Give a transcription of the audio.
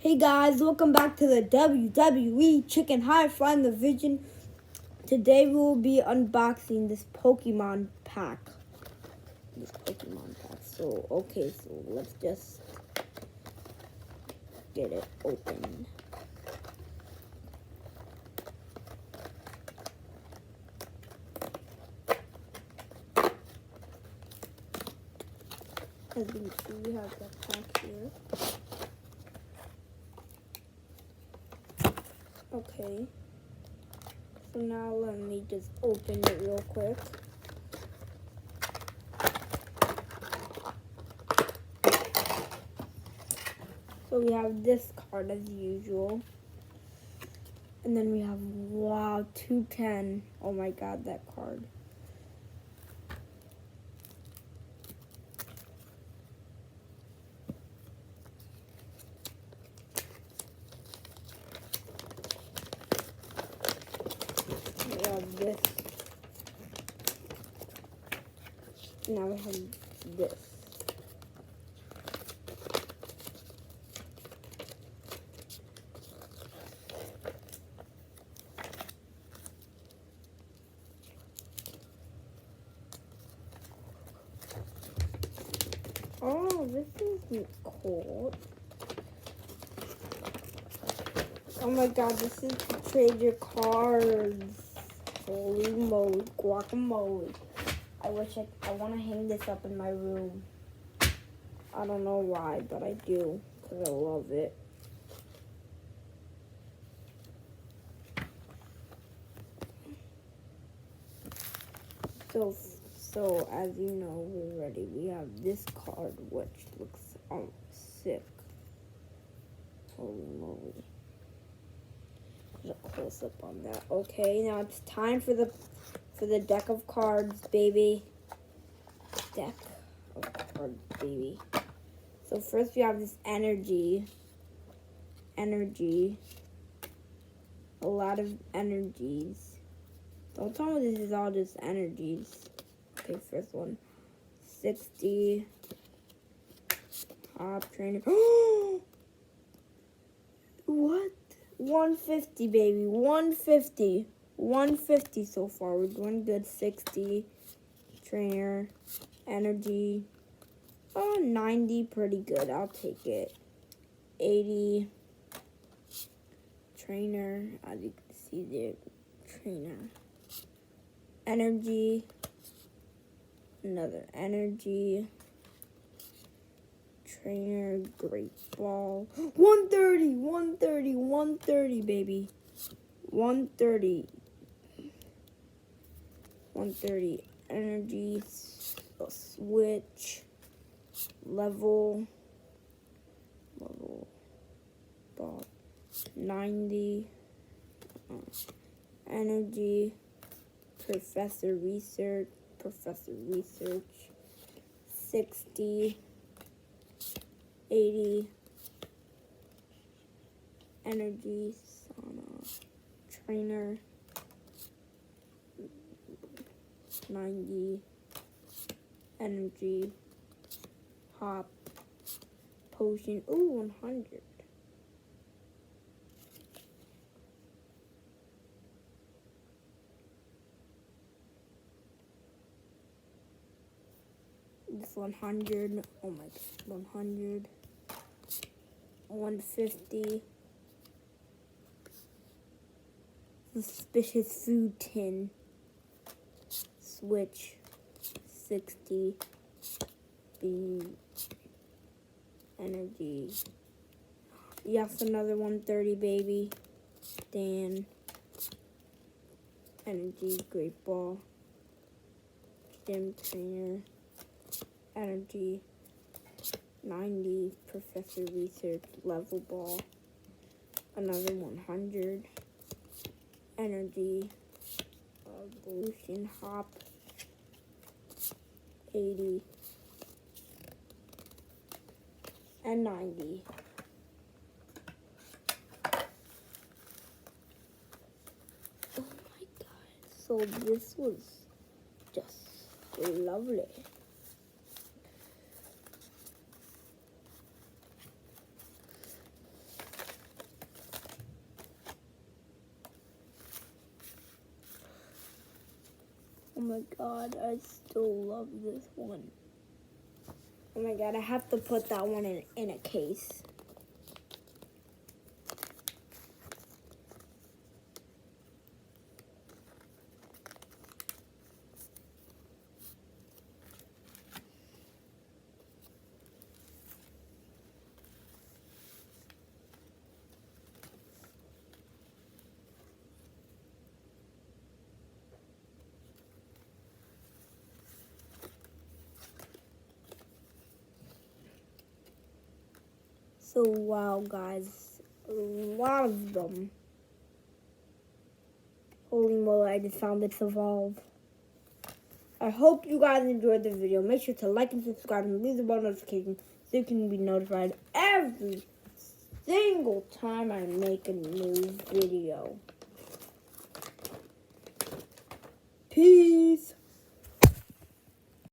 Hey guys, welcome back to the WWE Chicken High Flying Division. Today we will be unboxing this Pokemon pack. So let's just get it open. As you can see, we have the pack here. Okay, so now let me just open it real quick. So we have this card as usual. And then we have, wow, 210. Oh my god, that card. We have this. Now we have this. Oh, this is cool. Oh my god, this is to trade your cards. Holy moly, guacamole. I want to hang this up in my room. I don't know why, but I do, because I love it. So as you know, we're ready. We have this card, which looks sick. Holy moly. There's a close up on that. Okay, now it's time for the deck of cards, baby. Deck of cards, baby. So first we have this energy. A lot of energies. Don't tell me this is all just energies. Okay, first one. 60. Top trainer. What? 150, baby. 150. 150 so far. We're doing good. 60. Trainer. Energy. Oh, 90. Pretty good. I'll take it. 80. Trainer. As you can see there. Trainer. Energy. Another energy. Trainer, great ball. 130, 130, 130, baby. 130. 130 energy. Switch. Level. Ball. 90. Energy. Professor Research. 60. 80. Energy. Sauna. Trainer. 90. Energy. Hop. Potion. Ooh, 100. This 100. Oh my god. 100. 150. Suspicious food tin. Switch. 60. Beam. Energy. Yes, another 130, baby. Dan. Energy. Great ball. Gym trainer. Energy. 90. Professor Research. Level ball. Another 100. Energy. Evolution. Hop. 80. And 90. Oh my god. So this was just lovely. Oh my god, I still love this one. Oh my god, I have to put that one in a case. So wow guys, a lot of them. Holy moly, I just found this evolve. I hope you guys enjoyed the video. Make sure to like and subscribe and leave the bell notification so you can be notified every single time I make a new video. Peace.